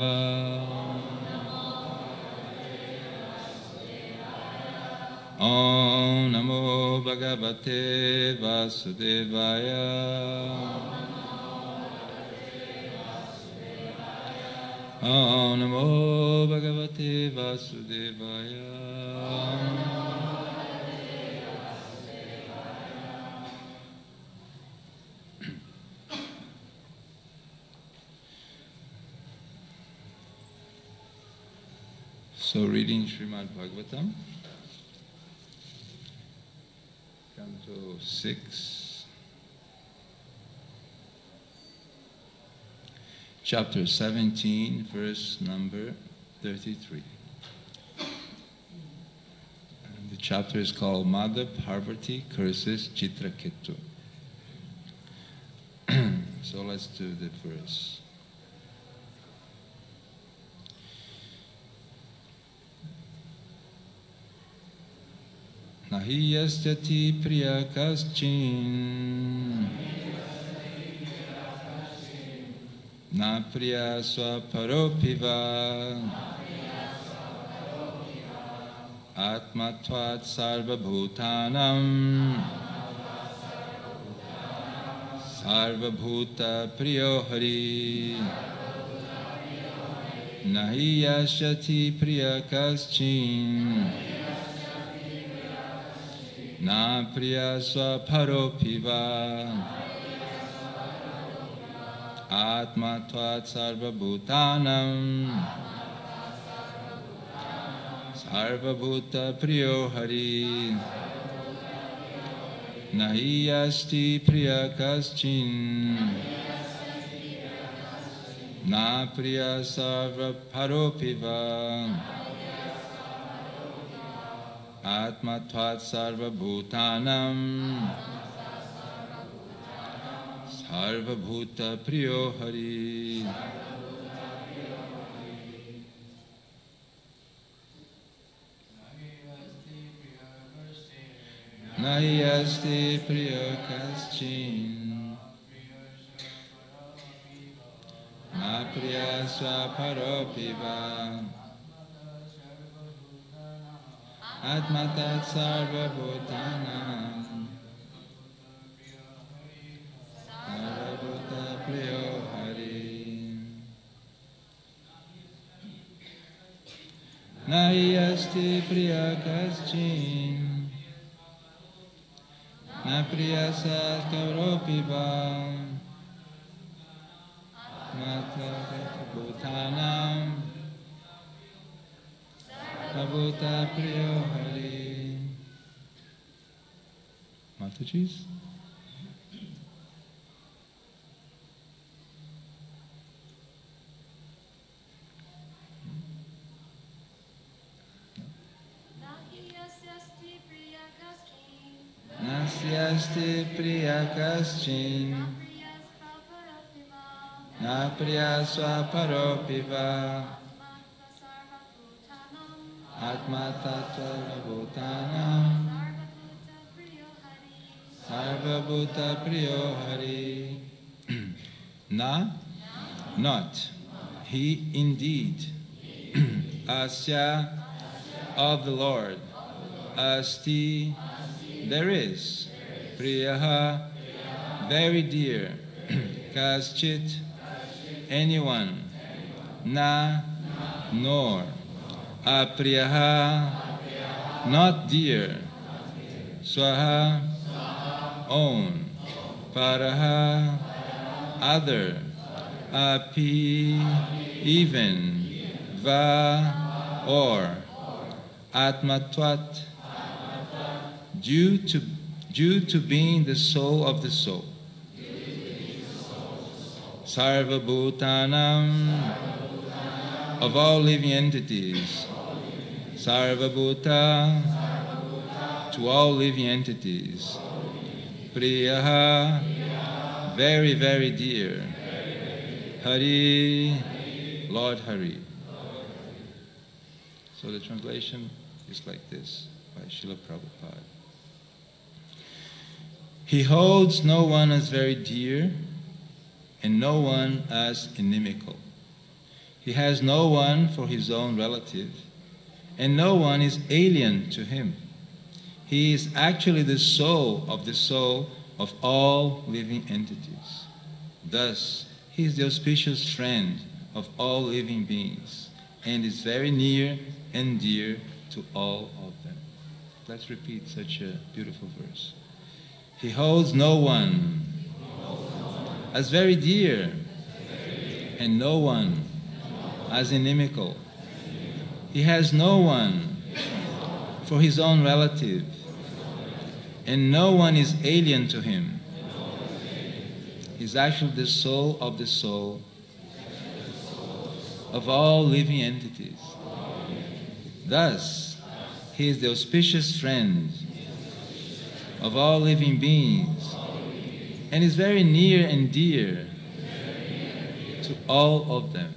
Om Namo Bhagavate Vasudevaya. Om Namo Bhagavate Vasudevaya. So reading Srimad Bhagavatam, Canto 6, Chapter 17, verse number 33. The chapter is called Madha Parvati curses Chitraketu. So let's do the verse. Nahi yasyati priya kaschin na priya swaparopiva atmatvat sarvabhutanam sarvabhuta priyo hari nahi yasyati priya kaschin na priya swaparopiva atmatvat sarvabhutanam sarvabhuta priyo hari nahi asti priya kaschin na priya sarvaparopiva atmatvat sarvabhutanam sarvabhuta priyo hari. Nahi asti priya kaschin na priya swaparopiva atmatat sarvabhutanam sarvabhuta priyo hari. Nahi asti priya kaschin na priya sarvabhutanam Bhutanam Abhuta Priyo Hari. Mataji's? Nasyasti Priya Kaschin na priya swaparopiva atma tattva bhutanam sarvabhuta priyo hari. Na, not. He indeed. Asya, of the Lord. Asti, there is. Priyaha, very dear. Kaschit, anyone. Na, nor. Apriyaha, not dear. Swaha, own. Paraha, other. Api, even. Va, or. Atmatvat, due to being the soul of the soul. Sarvabhutanam, of all living entities. Sarvabhuta, to all living entities. Priyaha, very, very dear. Hari, Lord Hari. So the translation is like this by Srila Prabhupada. He holds no one as very dear and no one as inimical. He has no one for his own relative, and no one is alien to him. He is actually the soul of all living entities. Thus, he is the auspicious friend of all living beings, and is very near and dear to all of them. Let's repeat such a beautiful verse. He holds no one as very dear, and no one as inimical. He has no one for his own relative, and no one is alien to him. He is actually the soul of all living entities. Thus, he is the auspicious friend of all living beings, and is very near and dear to all of them.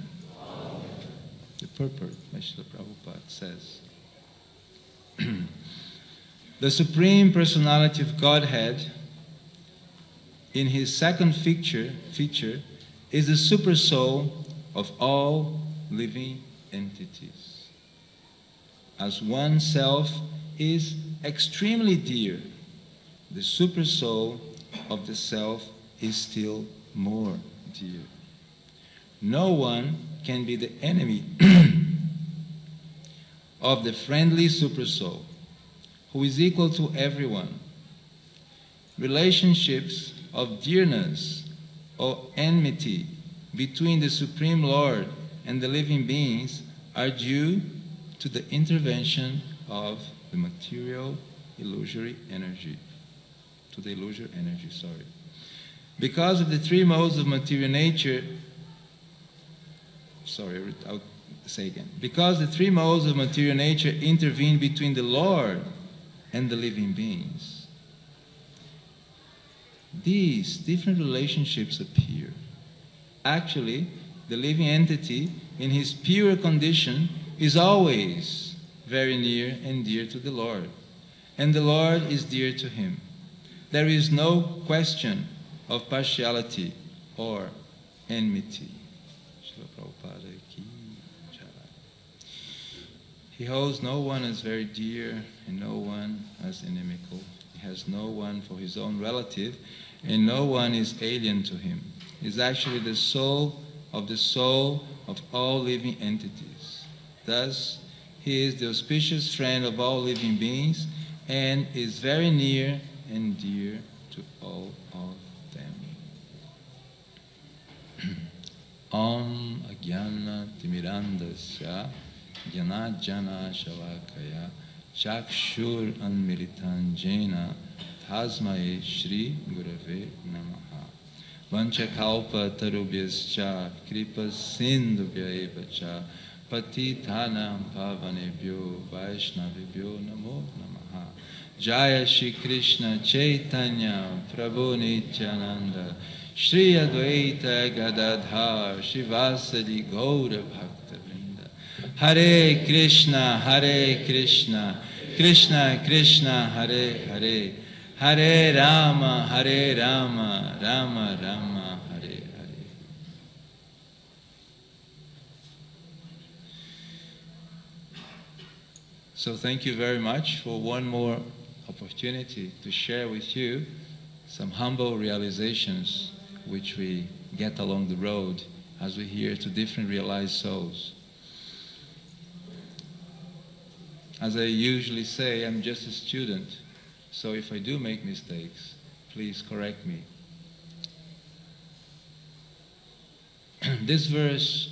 The purport, Srila Prabhupada says, the Supreme Personality of Godhead, in his second feature, is the super soul of all living entities. As one self is extremely dear, the super soul of the self is still more dear. No one can be the enemy of the friendly super soul, who is equal to everyone. Relationships of dearness or enmity between the Supreme Lord and the living beings are due to the intervention of the material illusory energy. Because of the three modes of material nature, I'll say again. Because the three modes of material nature intervene between the Lord and the living beings, these different relationships appear. Actually, the living entity, in his pure condition, is always very near and dear to the Lord, and the Lord is dear to him. There is no question of partiality or enmity. He holds no one as very dear and no one as inimical. He has no one for his own relative, and no one is alien to him. He is actually the soul of all living entities. Thus, he is the auspicious friend of all living beings, and is very near and dear to all of them. Om Ajnana Timirandasya Jnana Shavakaya Chakshur Anmilitan Jena Tasmae Shri Gurave Namaha. Vanchakalpa Tarubhyascha Kripa Sindhubhya Evacha Patitanam Pavanebhyo Vaishnavibhyo Namo Namaha. Jaya Shri Krishna Chaitanya Prabhu Nityananda Shri Advaita Gadadhar Shivasadi Gaura Bhakta Vrinda. Hare Krishna, Krishna Krishna, Hare Hare, Hare Rama, Rama Rama, Hare Hare. So thank you very much for one more opportunity to share with you some humble realizations which we get along the road as we hear to different realized souls. As I usually say, I'm just a student, so if I do make mistakes, please correct me. This verse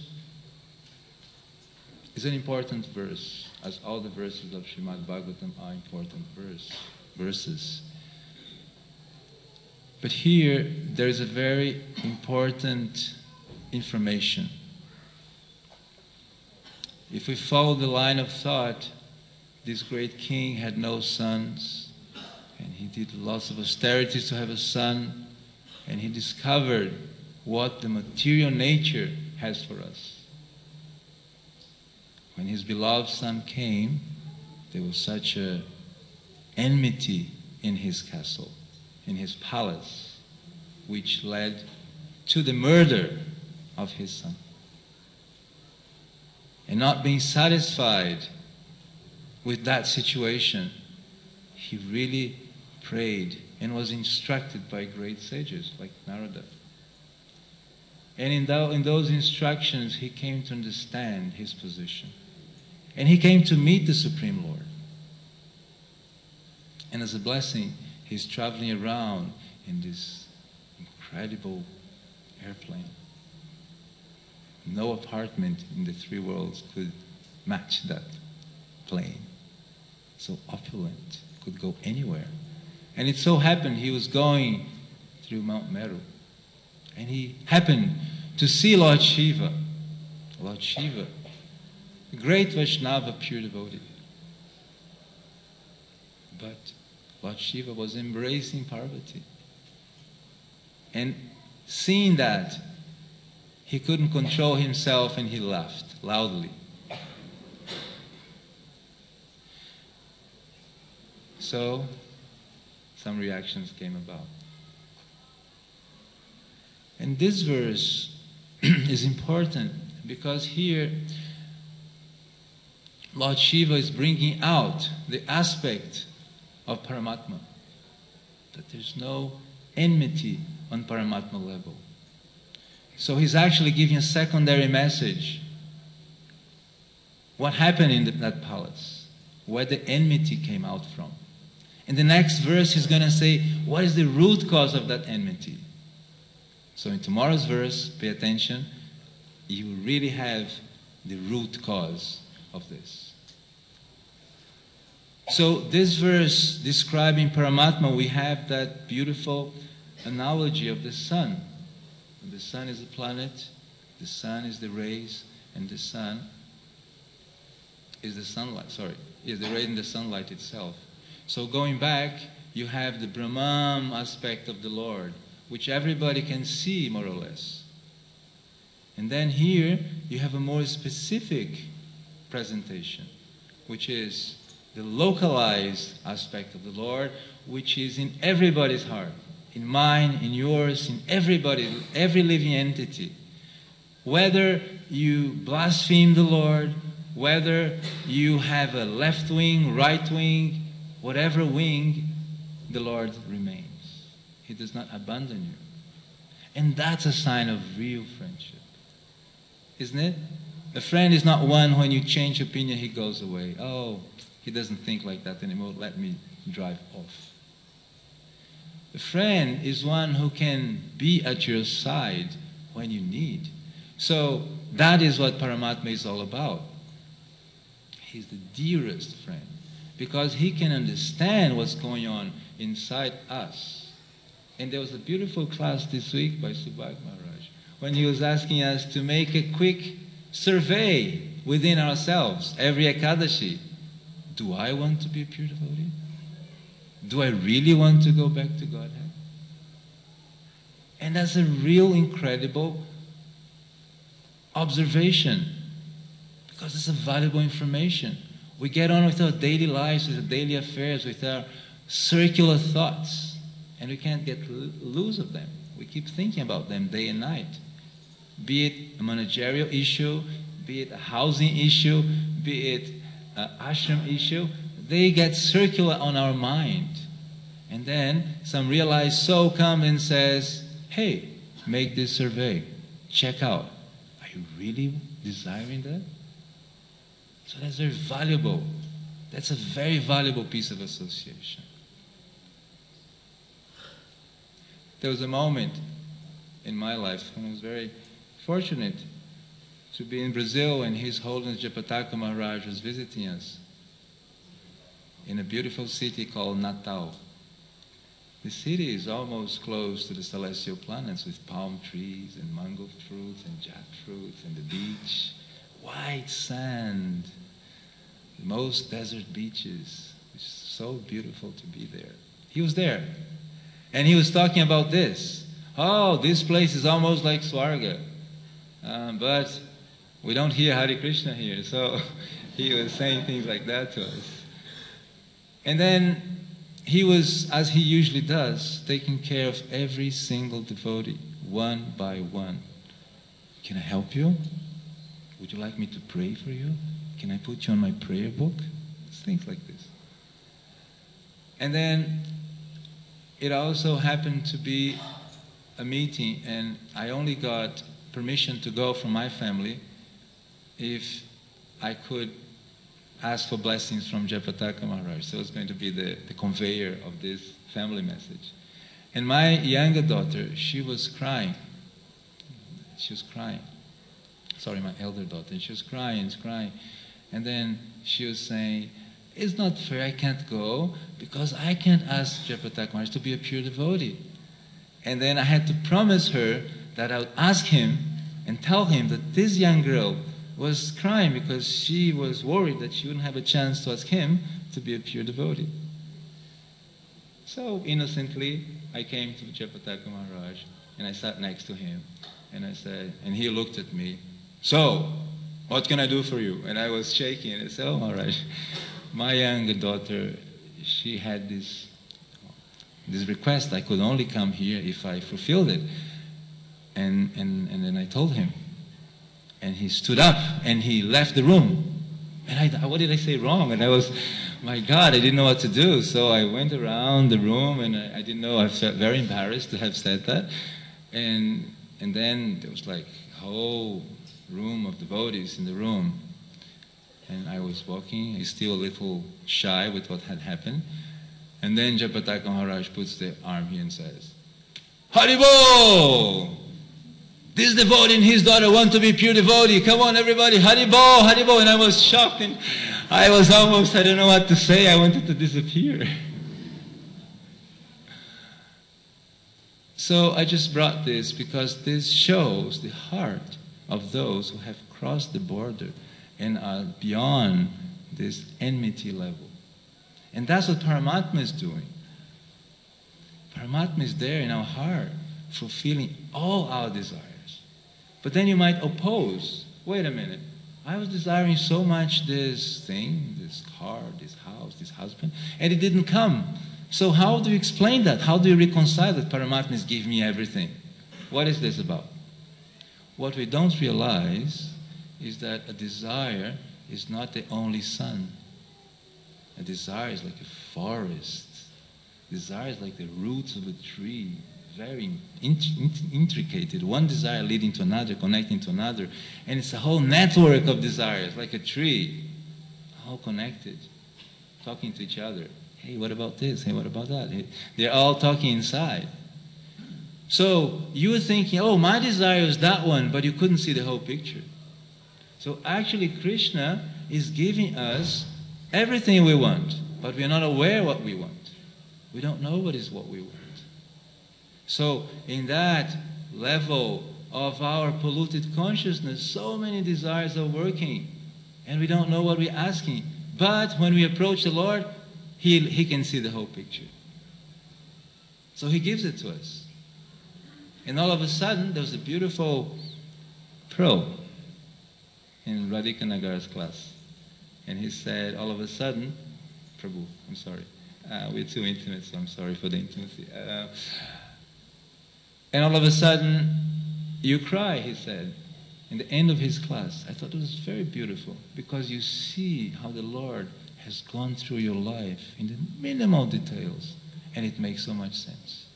is an important verse, as all the verses of Srimad Bhagavatam are important verses. But here, there is a very important information. If we follow the line of thought, this great king had no sons, and he did lots of austerities to have a son, and he discovered what the material nature has for us. When his beloved son came, there was such an enmity in his castle, in his palace, which led to the murder of his son. and not being satisfied with that situation, he really prayed and was instructed by great sages like Narada. And in those instructions, he came to understand his position. And he came to meet the Supreme Lord. And as a blessing, he's traveling around in this incredible airplane. No apartment in the three worlds could match that plane. So opulent, could go anywhere. And it so happened he was going through Mount Meru. And he happened to see Lord Shiva. Lord Shiva, a great Vaishnava, pure devotee. But Lord Shiva was embracing Parvati. And seeing that, he couldn't control himself and he laughed loudly. So, some reactions came about. And this verse is important because here Lord Shiva is bringing out the aspect of Paramatma, that there's no enmity on Paramatma level. So he's actually giving a secondary message. What happened in that palace? Where the enmity came out from. In the next verse he's going to say, what is the root cause of that enmity? So in tomorrow's verse, pay attention, you will really have the root cause of this. So this verse describing Paramatma, we have that beautiful analogy of the sun. The sun is a planet, the sun is the rays, and the sun is the sunlight, is the ray in the sunlight itself. So going back, you have the Brahman aspect of the Lord, which everybody can see more or less. And then here, you have a more specific presentation, which is the localized aspect of the Lord, which is in everybody's heart. In mine, in yours, in everybody, every living entity. Whether you blaspheme the Lord, whether you have a left wing, right wing, whatever wing, the Lord remains. He does not abandon you. And that's a sign of real friendship. Isn't it? A friend is not one when you change opinion, he goes away. Oh, he doesn't think like that anymore, let me drive off. A friend is one who can be at your side when you need. So that is what Paramatma is all about. He's the dearest friend because he can understand what's going on inside us. And there was a beautiful class this week by Subhag Maharaj when he was asking us to make a quick survey within ourselves every Ekadashi. Do I want to be a pure devotee? Do I really want to go back to Godhead? And that's a real incredible observation because it's a valuable information. We get on with our daily lives, with our daily affairs, with our circular thoughts, and we can't get loose of them. We keep thinking about them day and night. Be it a managerial issue, be it a housing issue, be it an ashram issue, they get circular on our mind. And then some realized soul comes and says, hey, make this survey. Check out. Are you really desiring that? So that's very valuable. That's a very valuable piece of association. There was a moment in my life when I was very fortunate to be in Brazil, and His Holiness Japataka Maharaj was visiting us in a beautiful city called Natal. The city is almost close to the celestial planets with palm trees and mango fruits and jackfruits and the beach, white sand, most desert beaches. It's so beautiful to be there. He was there, and he was talking about this. Oh, this place is almost like Swarga, but we don't hear Hare Krishna here. So he was saying things like that to us. And then he was, as he usually does, taking care of every single devotee, one by one. Can I help you? would you like me to pray for you? Can I put you on my prayer book? Things like this. And then it also happened to be a meeting, and I only got permission to go from my family if I could ask for blessings from Jayapataka Maharaj. So it's going to be the conveyor of this family message. And my younger daughter, she was crying. She was crying. Sorry, my elder daughter. She was crying. And then she was saying, it's not fair, I can't go because I can't ask Jayapataka Maharaj to be a pure devotee. And then I had to promise her that I would ask him and tell him that this young girl was crying because she was worried that she wouldn't have a chance to ask him to be a pure devotee. So innocently, I came to Jayapataka Maharaj and I sat next to him and I said, and he looked at me, so, what can I do for you? And I was shaking and I said, oh Maharaj, my younger daughter, she had this request. I could only come here if I fulfilled it. And then I told him. And he stood up and he left the room. And what did I say wrong? And I was, my God, I didn't know what to do. So I went around the room and I didn't know. I felt very embarrassed to have said that. And then there was like a whole room of devotees in the room. And I was walking, still a little shy with what had happened. And then Jayapataka Maharaj puts the arm here and says, Haribol! This devotee and his daughter want to be pure devotee. Come on everybody, Haribol, Haribol. And I was shocked and I was almost, I don't know what to say. I wanted to disappear. So I just brought this because this shows the heart of those who have crossed the border and are beyond this enmity level. And that's what Paramatma is doing. Paramatma is there in our heart, fulfilling all our desires. But then you might oppose, wait a minute, I was desiring so much this thing, this car, this house, this husband, and it didn't come. So how do you explain that? How do you reconcile that Paramatma is giving me everything? What is this about? What we don't realize is that a desire is not the only sun. A desire is like a forest. Desire is like the roots of a tree, very intricate. One desire leading to another, connecting to another. And it's a whole network of desires, like a tree, all connected, talking to each other. Hey, what about this? Hey, what about that? Hey, they're all talking inside. So you were thinking, oh, my desire is that one, but you couldn't see the whole picture. So actually Krishna is giving us everything we want, but we are not aware what we want. We don't know what is what we want. So in that level of our polluted consciousness, so many desires are working, and we don't know what we're asking. But when we approach the Lord, He can see the whole picture. So He gives it to us. And all of a sudden, there was a beautiful pro in Radhika Nagar's class. And he said, all of a sudden, Prabhu, I'm sorry. We're too intimate, so I'm sorry for the intimacy. And all of a sudden, you cry, he said, in the end of his class. I thought it was very beautiful, because you see how the Lord has gone through your life in the minimal details, and it makes so much sense.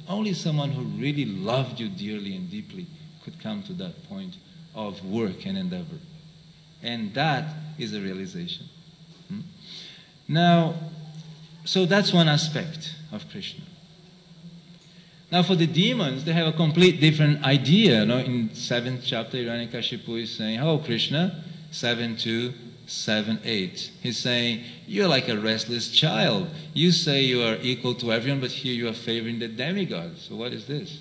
Only someone who really loved you dearly and deeply could come to that point of work and endeavor. And that is a realization. Now, so that's one aspect of Krishna. Now for the demons, they have a complete different idea. In 7th chapter, Hiranyakashipu is saying, oh Krishna, 7.2, 7.8. He's saying, you're like a restless child. You say you are equal to everyone, but here you are favoring the demigods. So what is this?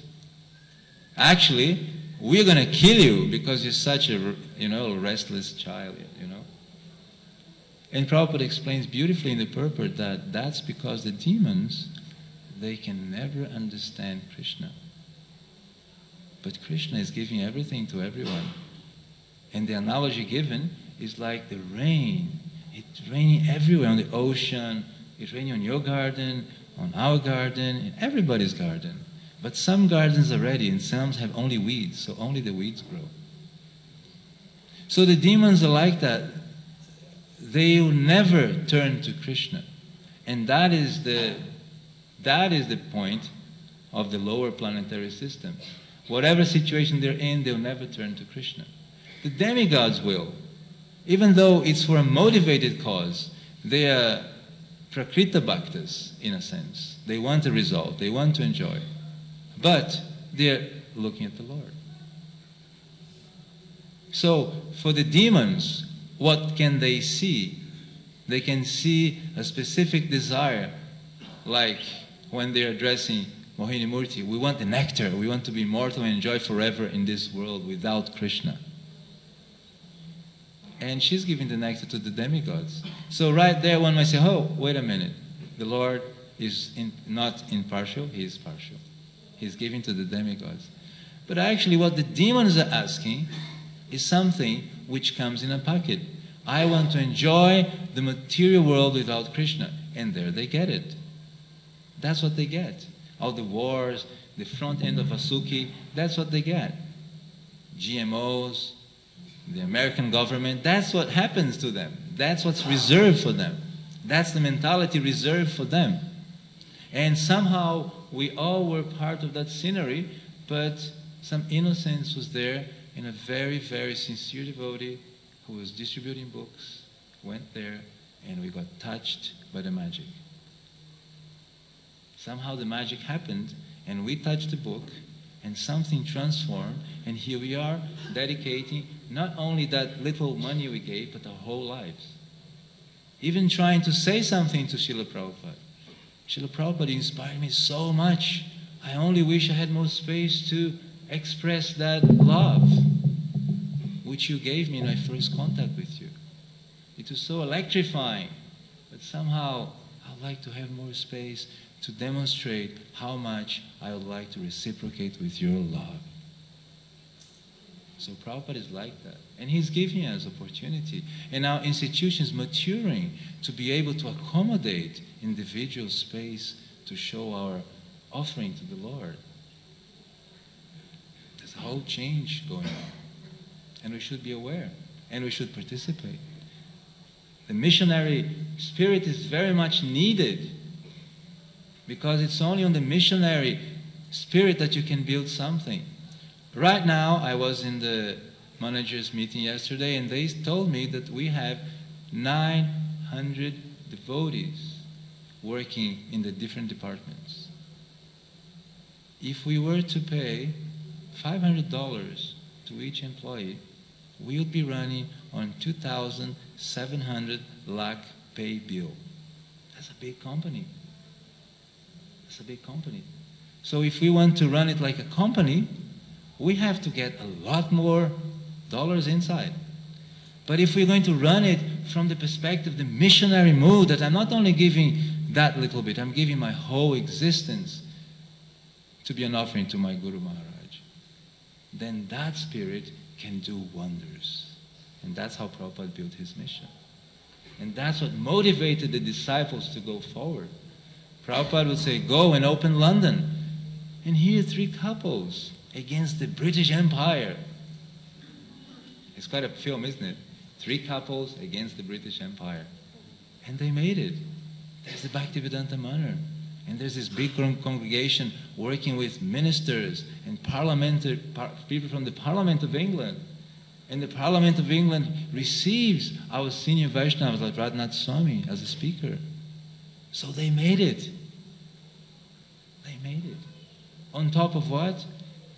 Actually, we're going to kill you because you're such a, restless child, And Prabhupada explains beautifully in the purport that that's because the demons, they can never understand Krishna. But Krishna is giving everything to everyone. And the analogy given is like the rain. It's raining everywhere, on the ocean. It's raining on your garden, on our garden, in everybody's garden. But some gardens are ready and some have only weeds, so only the weeds grow. So the demons are like that. They will never turn to Krishna. And that is the point of the lower planetary system. Whatever situation they're in, they'll never turn to Krishna. The demigods will. Even though it's for a motivated cause, they are prakrita bhaktas, in a sense. They want a result, they want to enjoy. But they're looking at the Lord. So, for the demons, what can they see? They can see a specific desire, like when they're addressing Mohini Murti, we want the nectar, we want to be immortal and enjoy forever in this world without Krishna. And she's giving the nectar to the demigods. So right there one might say, oh, wait a minute, the Lord is not impartial, He is partial. He's giving to the demigods. But actually what the demons are asking is something which comes in a packet. I want to enjoy the material world without Krishna. And there they get it. That's what they get. All the wars, the front end of Vasuki, that's what they get. GMOs, the American government, that's what happens to them. That's what's reserved for them. That's the mentality reserved for them. And somehow we all were part of that scenery, but some innocence was there, and a very, very sincere devotee who was distributing books went there, and we got touched by the magic. Somehow the magic happened, and we touched the book, and something transformed, and here we are dedicating not only that little money we gave, but our whole lives. Even trying to say something to Srila Prabhupada. Srila Prabhupada inspired me so much. I only wish I had more space to express that love which you gave me in my first contact with you. It was so electrifying, but somehow I'd like to have more space to demonstrate how much I would like to reciprocate with your love. So Prabhupada is like that. And he's giving us opportunity. And our institution is maturing to be able to accommodate individual space to show our offering to the Lord. There's a whole change going on. And we should be aware. And we should participate. The missionary spirit is very much needed, because it's only on the missionary spirit that you can build something. Right now, I was in the managers' meeting yesterday, and they told me that we have 900 devotees working in the different departments. If we were to pay $500 to each employee, we would be running on 2,700 lakh pay bill. That's a big company. That's a big company. So if we want to run it like a company, we have to get a lot more dollars inside. But if we're going to run it from the perspective, the missionary mood, that I'm not only giving that little bit, I'm giving my whole existence to be an offering to my Guru Maharaj, then that spirit can do wonders. And that's how Prabhupada built his mission. And that's what motivated the disciples to go forward. Prabhupada would say, go and open London. And here 3 couples against the British Empire. It's quite a film, isn't it? 3 couples against the British Empire. And they made it. There's the Bhaktivedanta Manor. And there's this big congregation working with ministers and people from the Parliament of England. And the Parliament of England receives our senior Vaishnavas like Radhanath Swami as a speaker. So they made it. They made it. On top of what?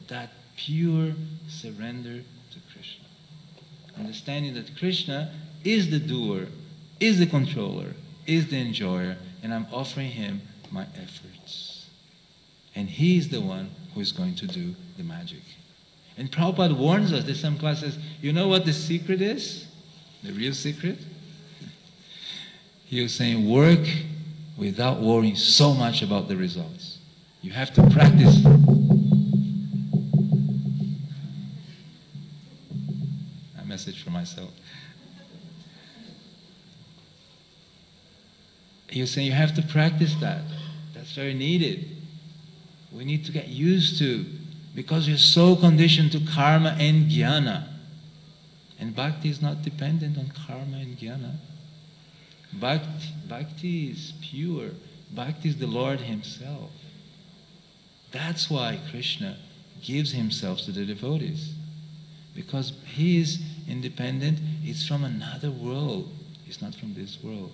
That pure surrender to Krishna. Understanding that Krishna is the doer, is the controller, is the enjoyer, and I'm offering him my efforts. And he is the one who is going to do the magic. And Prabhupada warns us, there's some classes, you know what the secret is? The real secret? He was saying, work without worrying so much about the results. You have to practice. A message for myself. He was saying you have to practice that. That's very needed. We need to get used to, because we're so conditioned to karma and jnana. And bhakti is not dependent on karma and jnana. Bhakti is pure. Bhakti is the Lord Himself. That's why Krishna gives Himself to the devotees. Because He is independent, it's from another world. It's not from this world.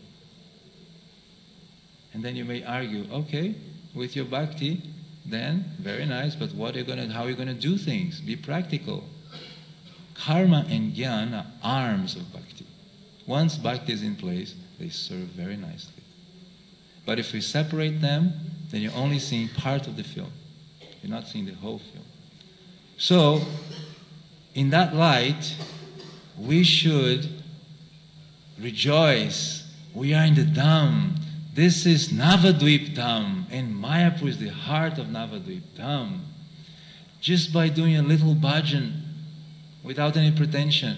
And then you may argue, okay, with your bhakti, then very nice, but how are you going to do things? Be practical. Karma and jnana are arms of bhakti. Once bhakti is in place, they serve very nicely. But if we separate them, then you're only seeing part of the film. You're not seeing the whole film. So, in that light, we should rejoice. We are in the Dham. This is Navadvip Dham, and Mayapur is the heart of Navadvip Dham. Just by doing a little bhajan, without any pretension,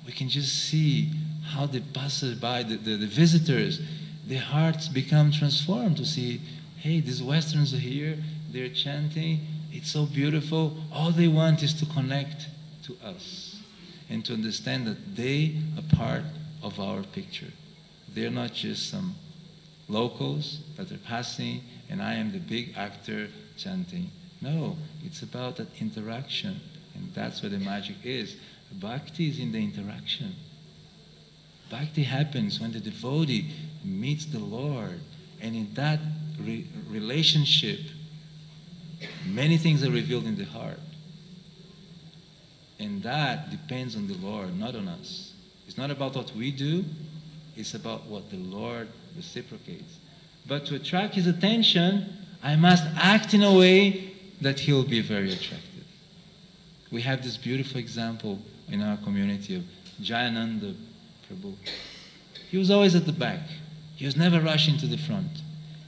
we can just see how the passers-by, the visitors, their hearts become transformed to see, hey, these Westerns are here, they're chanting, it's so beautiful. All they want is to connect to us and to understand that they are part of our picture. They're not just some locals that are passing and I am the big actor chanting. No, it's about that interaction, and that's where the magic is. Bhakti is in the interaction. Bhakti happens when the devotee meets the Lord, and in that relationship, many things are revealed in the heart. And that depends on the Lord, not on us. It's not about what we do, it's about what the Lord reciprocates. But to attract His attention, I must act in a way that He'll be very attractive. We have this beautiful example in our community of Jayananda Prabhu. He was always at the back. He was never rushing to the front.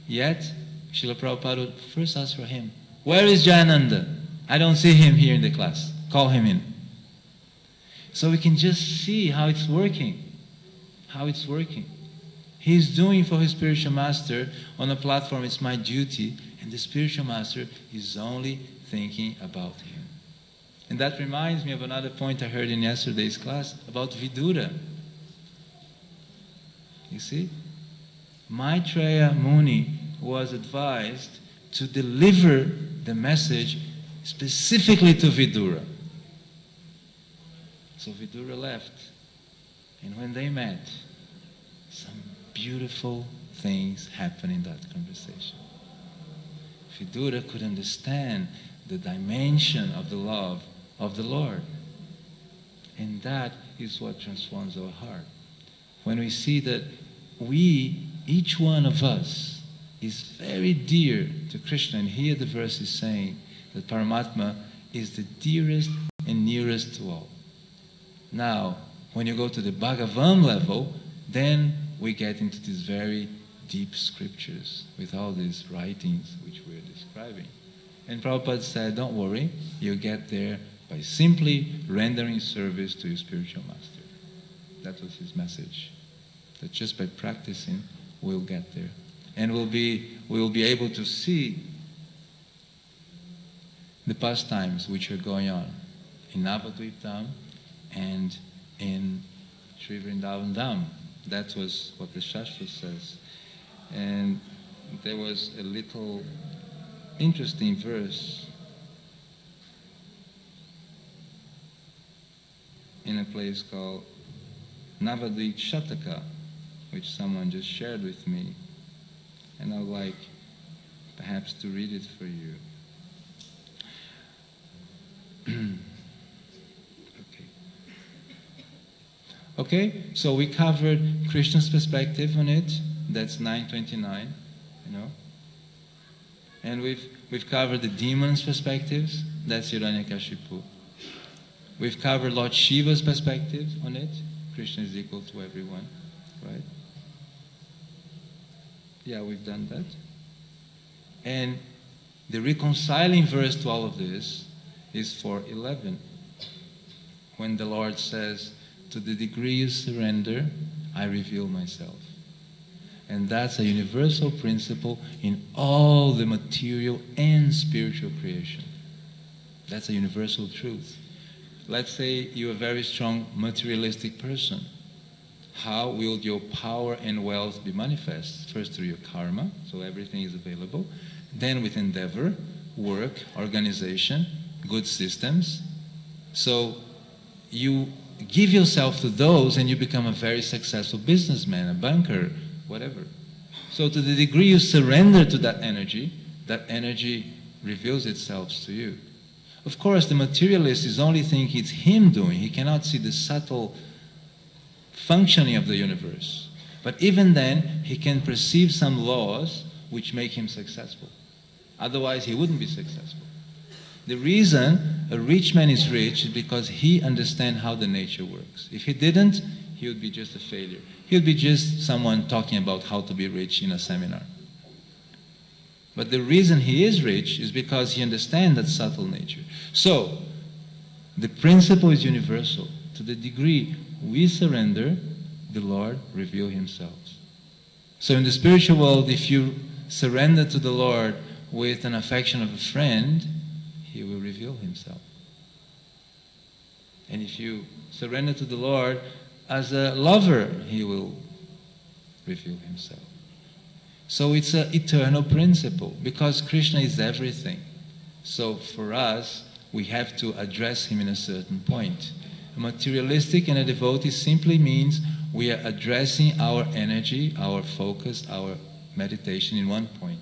Yet, Srila Prabhupada would first ask for him, "Where is Jayananda? I don't see him here in the class. Call him in." So we can just see how it's working. How it's working. He's doing for his spiritual master on a platform, it's my duty, and the spiritual master is only thinking about him. And that reminds me of another point I heard in yesterday's class about Vidura. You see? Maitreya Muni was advised to deliver the message specifically to Vidura. So Vidura left. And when they met, some beautiful things happened in that conversation. Vidura could understand the dimension of the love of the Lord. And that is what transforms our heart. When we see that each one of us, is very dear to Krishna. And here the verse is saying that Paramatma is the dearest and nearest to all. Now, when you go to the Bhagavan level, then we get into these very deep scriptures with all these writings which we're describing. And Prabhupada said, don't worry, you'll get there by simply rendering service to your spiritual master. That was his message. That just by practicing, we'll get there. And we'll be able to see the pastimes which are going on in Navadvip Dham and in Sri Vrindavan Dham. That was what the Shastra says. And there was a little interesting verse in a place called Navadvip Shataka, which someone just shared with me. And I'd like perhaps to read it for you. Okay, so we covered Krishna's perspective on it. That's 929, And we've covered the demons' perspectives. That's Hiranyakashipu. We've covered Lord Shiva's perspective on it. Krishna is equal to everyone, right? Yeah, we've done that. And the reconciling verse to all of this is 4:11, when the Lord says, to the degree you surrender, I reveal myself. And that's a universal principle in all the material and spiritual creation. That's a universal truth. let's say you're a very strong materialistic person. How will your power and wealth be manifest? First through your karma, so everything is available. Then with endeavor, work, organization, good systems. So you give yourself to those and you become a very successful businessman, a banker, whatever. So to the degree you surrender to that energy reveals itself to you. Of course, the materialist is only thinking it's him doing. He cannot see the subtle functioning of the universe. But even then, he can perceive some laws which make him successful. Otherwise, he wouldn't be successful. The reason a rich man is rich is because he understands how the nature works. If he didn't, he would be just a failure. He would be just someone talking about how to be rich in a seminar. But the reason he is rich is because he understands that subtle nature. So, the principle is universal. To the degree we surrender, the Lord reveals himself. So in the spiritual world, if you surrender to the Lord with an affection of a friend, he will reveal himself. And if you surrender to the Lord as a lover, he will reveal himself. So it's an eternal principle, because Krishna is everything. So for us, we have to address him in a certain point. A materialistic and a devotee simply means we are addressing our energy, our focus, our meditation in one point.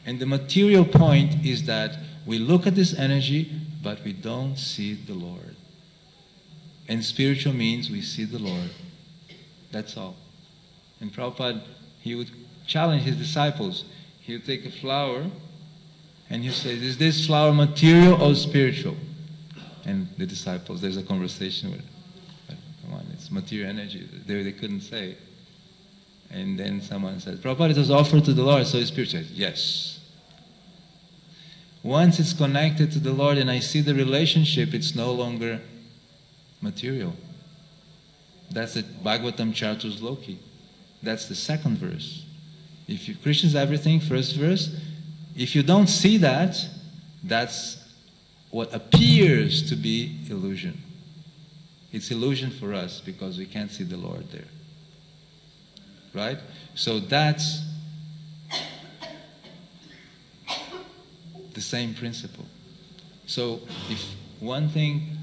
And the material point is that we look at this energy, but we don't see the Lord. And spiritual means we see the Lord. That's all. And Prabhupada, he would challenge his disciples. He would take a flower and he would say, is this flower material or spiritual? And the disciples, there's a conversation with, come on, it's material energy. They couldn't say. And then someone said, Prabhupada, it was offered to the Lord, so it's spiritual. Yes. Once it's connected to the Lord and I see the relationship, it's no longer material. That's the Bhagavatam Chartus Loki. That's the second verse. If you, Krishna is everything, first verse. If you don't see that, that's what appears to be illusion. It's illusion for us because we can't see the Lord there. Right? So that's the same principle. So if one thing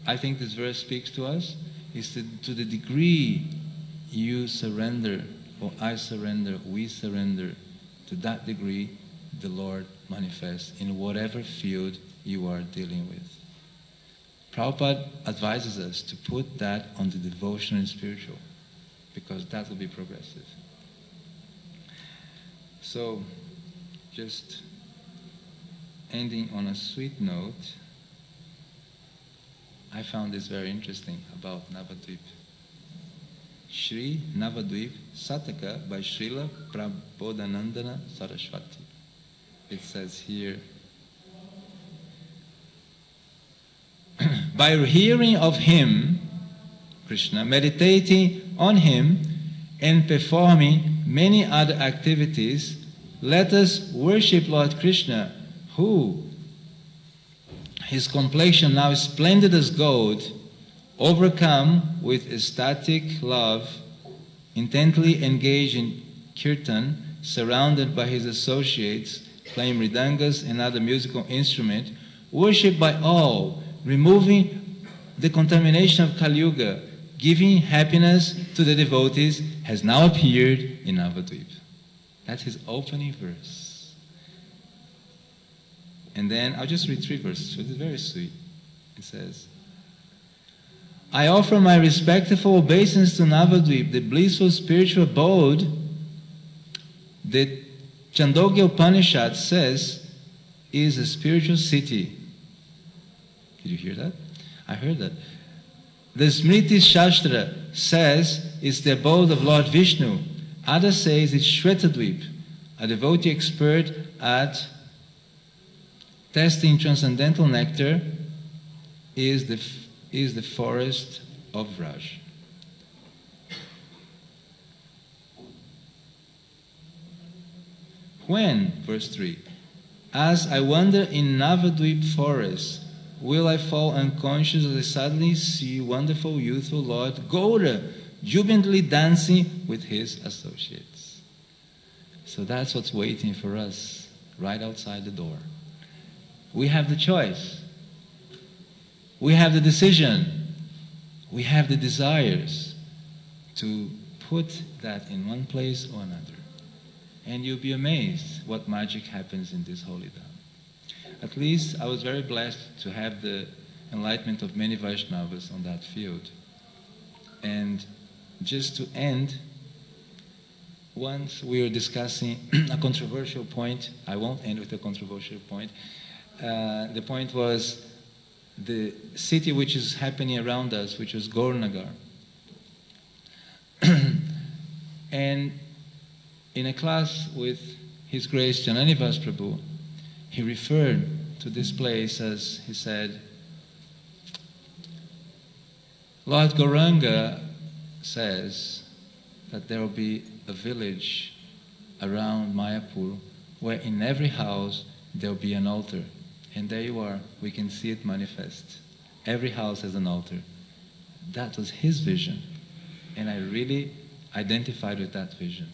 I think this verse speaks to us is to the degree you surrender, or I surrender, we surrender, to that degree the Lord manifests in whatever field you are dealing with. Prabhupada advises us to put that on the devotional and spiritual, because that will be progressive. So, just ending on a sweet note, I found this very interesting about Navadvip. Shri Navadvip Sataka by Srila Prabodhanandana Saraswati. It says here, by hearing of him, Krishna, meditating on him, and performing many other activities, let us worship Lord Krishna, who, his complexion now splendid as gold, overcome with ecstatic love, intently engaged in kirtan, surrounded by his associates, playing mridangas and other musical instruments, worshipped by all, removing the contamination of Kali Yuga, giving happiness to the devotees, has now appeared in Navadvip. That's his opening verse. And then I'll just read 3 verses, which is very sweet. It says, I offer my respectful obeisance to Navadvip, the blissful spiritual abode that Chandogya Upanishad says is a spiritual city. Did you hear that? I heard that. The Smriti Shastra says it's the abode of Lord Vishnu. Others say it's Shwetadvip, a devotee expert at testing transcendental nectar is the forest of Vraj. When, verse 3, as I wander in Navadvip forest, will I fall unconscious as I suddenly see wonderful, youthful Lord Gaura jubilantly dancing with his associates. So that's what's waiting for us right outside the door. We have the choice. We have the decision. We have the desires to put that in one place or another. And you'll be amazed what magic happens in this holy Dham. At least I was very blessed to have the enlightenment of many Vaishnavas on that field. And just to end, once we were discussing a controversial point. I won't end with a controversial point. The point was the city which is happening around us, which was Gaurnagar. And in a class with His Grace Jananivas Prabhu, he referred to this place as, he said, Lord Gauranga says that there will be a village around Mayapur where in every house there will be an altar. And there you are, we can see it manifest. Every house has an altar. That was his vision. And I really identified with that vision.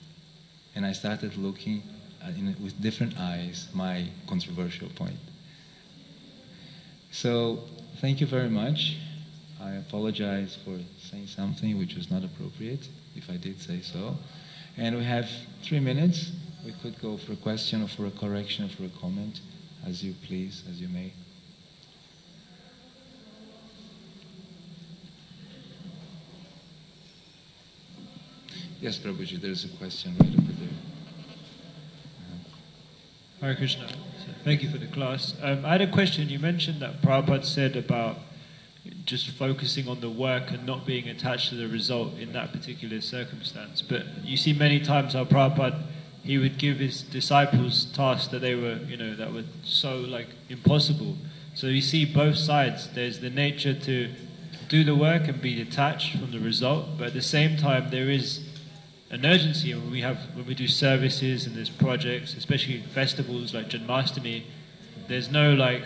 And I started looking with different eyes my controversial point. So, thank you very much. I apologize for saying something which was not appropriate, if I did say so. And we have 3 minutes. We could go for a question or for a correction or for a comment, as you please, as you may. Yes, Prabhuji, there's a question right over there. Hare Krishna. So thank you for the class. I had a question. You mentioned that Prabhupada said about just focusing on the work and not being attached to the result in that particular circumstance. But you see many times how Prabhupada, he would give his disciples tasks that they were, that were so impossible. So you see both sides. There's the nature to do the work and be detached from the result, but at the same time there is an urgency when we do services and there's projects, especially festivals like Janmashtami. There's no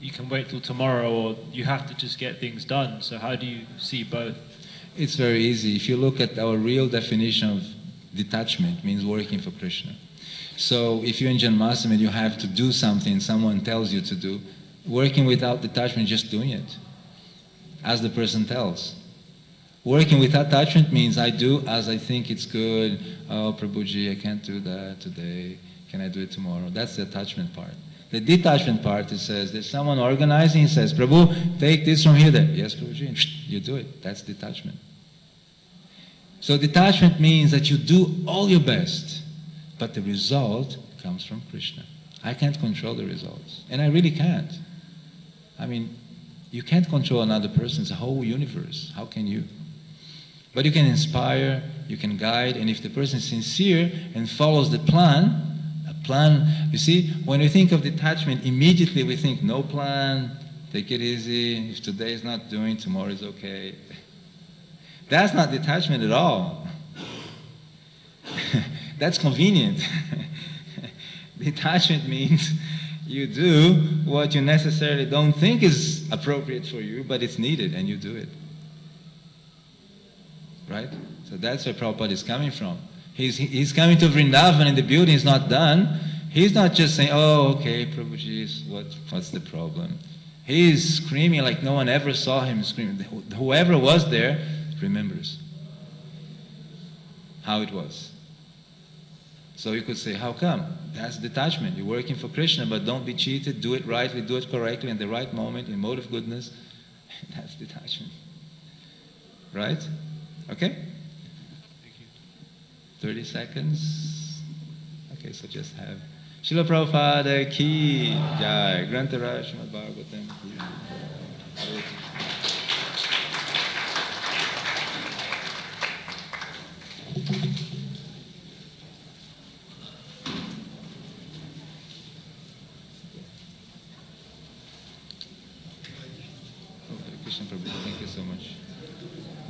you can wait till tomorrow, or you have to just get things done. So how do you see both? It's very easy. If you look at our real definition of detachment, means working for Krishna. So if you're in Janmashtami, you have to do something someone tells you to do. Working without detachment, just doing it, as the person tells. Working with attachment means I do as I think it's good. Oh, Prabhuji, I can't do that today. Can I do it tomorrow? That's the attachment part. The detachment part, it says, there's someone organizing, he says, Prabhu, take this from here, there. Yes, Prabhuji, and you do it. That's detachment. So detachment means that you do all your best, but the result comes from Krishna. I can't control the results, and I really can't. I mean, you can't control another person, it's a whole universe. How can you? But you can inspire, you can guide, and if the person is sincere and follows the plan, you see, when we think of detachment, immediately we think, no plan, take it easy, if today is not doing, tomorrow is okay. That's not detachment at all. That's convenient. Detachment means you do what you necessarily don't think is appropriate for you, but it's needed, and you do it. Right? So that's where Prabhupada is coming from. He's coming to Vrindavan and the building is not done. He's not just saying, oh, okay, Prabhuji, what's the problem? He's screaming like no one ever saw him screaming. Whoever was there remembers how it was. So you could say, how come? That's detachment. You're working for Krishna, but don't be cheated. Do it rightly, do it correctly, in the right moment, in mode of goodness. That's detachment. Right? Okay? Thank you. 30 seconds. Okay, so just have Srila Prabhupada ki jai. Grantaraj Srimad Bhagavatam ki jai. Krishna Prabhu, thank you so much.